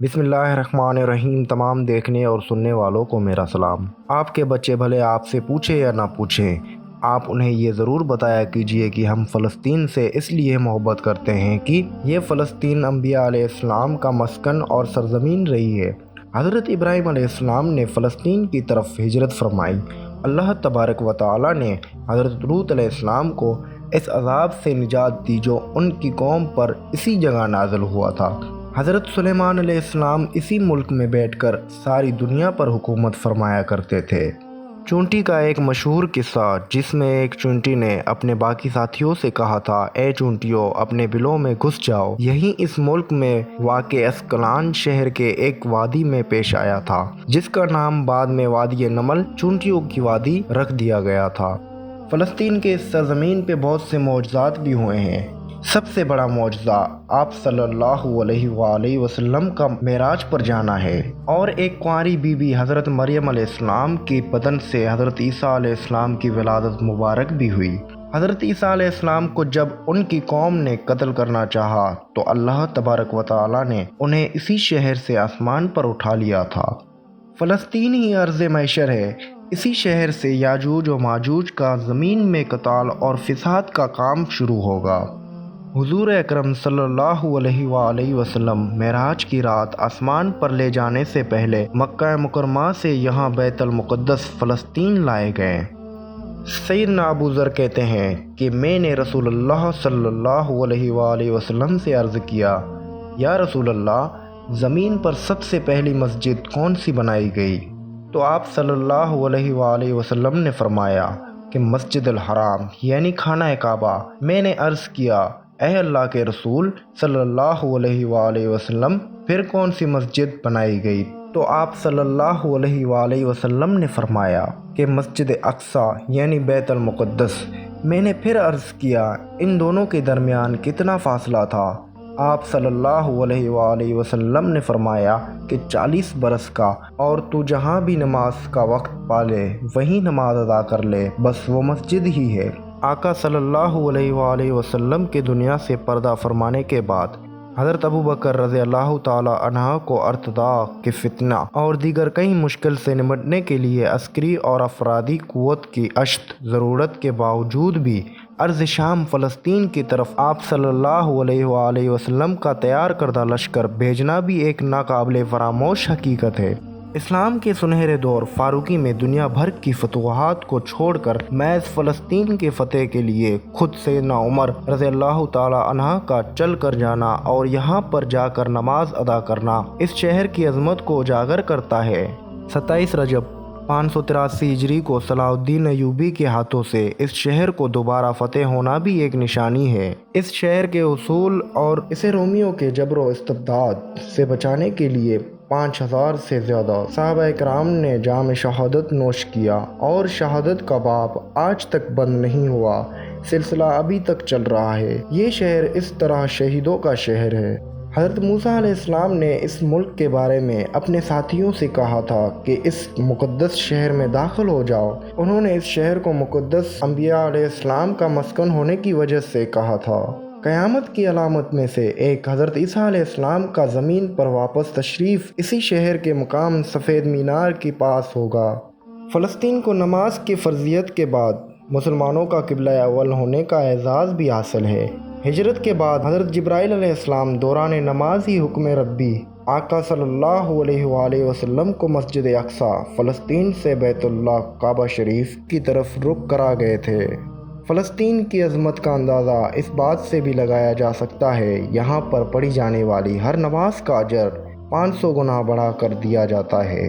بسم اللہ الرحمن الرحیم۔ تمام دیکھنے اور سننے والوں کو میرا سلام۔ آپ کے بچے بھلے آپ سے پوچھیں یا نہ پوچھیں، آپ انہیں یہ ضرور بتایا کیجئے کہ ہم فلسطین سے اس لیے محبت کرتے ہیں کہ یہ فلسطین انبیاء علیہ السلام کا مسکن اور سرزمین رہی ہے۔ حضرت ابراہیم علیہ السلام نے فلسطین کی طرف ہجرت فرمائی۔ اللہ تبارک و تعالی نے حضرت لوط علیہ السلام کو اس عذاب سے نجات دی جو ان کی قوم پر اسی جگہ نازل ہوا تھا۔ حضرت سلیمان علیہ السلام اسی ملک میں بیٹھ کر ساری دنیا پر حکومت فرمایا کرتے تھے۔ چونٹی کا ایک مشہور قصہ جس میں ایک چونٹی نے اپنے باقی ساتھیوں سے کہا تھا، اے چونٹیوں اپنے بلوں میں گھس جاؤ، یہی اس ملک میں واقع اسکلان شہر کے ایک وادی میں پیش آیا تھا، جس کا نام بعد میں وادی نمل چونٹیوں کی وادی رکھ دیا گیا تھا۔ فلسطین کے اس سرزمین پہ بہت سے معجزات بھی ہوئے ہیں۔ سب سے بڑا معجزہ آپ صلی اللہ علیہ وآلہ وسلم کا معراج پر جانا ہے، اور ایک کنواری بی بی حضرت مریم علیہ السلام کے بدن سے حضرت عیسیٰ علیہ السلام کی ولادت مبارک بھی ہوئی۔ حضرت عیسیٰ علیہ السلام کو جب ان کی قوم نے قتل کرنا چاہا تو اللہ تبارک و تعالی نے انہیں اسی شہر سے آسمان پر اٹھا لیا تھا۔ فلسطین ہی ارض محشر ہے۔ اسی شہر سے یاجوج و ماجوج کا زمین میں قتال اور فساد کا کام شروع ہوگا۔ حضور اکرم صلی اللہ علیہ وآلہ وسلم معراج کی رات آسمان پر لے جانے سے پہلے مکہ مکرمہ سے یہاں بیت المقدس فلسطین لائے گئے۔ سیدنا ابو ذر کہتے ہیں کہ میں نے رسول اللہ صلی اللہ علیہ وآلہ وسلم سے عرض کیا، یا رسول اللہ، زمین پر سب سے پہلی مسجد کون سی بنائی گئی؟ تو آپ صلی اللہ علیہ وآلہ وسلم نے فرمایا کہ مسجد الحرام یعنی خانہ کعبہ۔ میں نے عرض کیا، اے اللہ کے رسول صلی اللہ علیہ وآلہ وسلم، پھر کون سی مسجد بنائی گئی؟ تو آپ صلی اللہ علیہ وآلہ وسلم نے فرمایا کہ مسجد اقصیٰ یعنی بیت المقدس۔ میں نے پھر عرض کیا، ان دونوں کے درمیان کتنا فاصلہ تھا؟ آپ صلی اللہ علیہ وآلہ وسلم نے فرمایا کہ 40 برس کا، اور تو جہاں بھی نماز کا وقت پالے وہیں نماز ادا کر لے، بس وہ مسجد ہی ہے۔ آقا صلی اللہ علیہ وآلہ وسلم کے دنیا سے پردہ فرمانے کے بعد حضرت ابوبکر رضی اللہ تعالی عنہ کو ارتداد کے فتنہ اور دیگر کئی مشکل سے نمٹنے کے لیے عسکری اور افرادی قوت کی اشد ضرورت کے باوجود بھی ارض شام فلسطین کی طرف آپ صلی اللہ علیہ وآلہ وسلم کا تیار کردہ لشکر بھیجنا بھی ایک ناقابل فراموش حقیقت ہے۔ اسلام کے سنہرے دور فاروقی میں دنیا بھر کی فتوحات کو چھوڑ کر محض فلسطین کے فتح کے لیے خود سیدنا عمر رضی اللہ تعالی عنہ کا چل کر جانا اور یہاں پر جا کر نماز ادا کرنا اس شہر کی عظمت کو اجاگر کرتا ہے۔ 27 رجب 583 ہجری کو صلاح الدین ایوبی کے ہاتھوں سے اس شہر کو دوبارہ فتح ہونا بھی ایک نشانی ہے۔ اس شہر کے اصول اور اسے رومیوں کے جبر و استبداد سے بچانے کے لیے 5000 سے زیادہ صحابہ کرام نے جام شہادت نوش کیا، اور شہادت کا باب آج تک بند نہیں ہوا، سلسلہ ابھی تک چل رہا ہے۔ یہ شہر اس طرح شہیدوں کا شہر ہے۔ حضرت موسیٰ علیہ السلام نے اس ملک کے بارے میں اپنے ساتھیوں سے کہا تھا کہ اس مقدس شہر میں داخل ہو جاؤ۔ انہوں نے اس شہر کو مقدس انبیاء علیہ السلام کا مسکن ہونے کی وجہ سے کہا تھا۔ قیامت کی علامت میں سے ایک حضرت عیسیٰ علیہ السلام کا زمین پر واپس تشریف اسی شہر کے مقام سفید مینار کے پاس ہوگا۔ فلسطین کو نماز کی فرضیت کے بعد مسلمانوں کا قبلہ اول ہونے کا اعزاز بھی حاصل ہے۔ ہجرت کے بعد حضرت جبرائیل علیہ السلام دوران نماز ہی حکم ربی آقا صلی اللہ علیہ وآلہ وسلم کو مسجد اقصیٰ فلسطین سے بیت اللہ کعبہ شریف کی طرف رخ کرا گئے تھے۔ فلسطین کی عظمت کا اندازہ اس بات سے بھی لگایا جا سکتا ہے، یہاں پر پڑھی جانے والی ہر نماز کا اجر 500 گنا بڑھا کر دیا جاتا ہے۔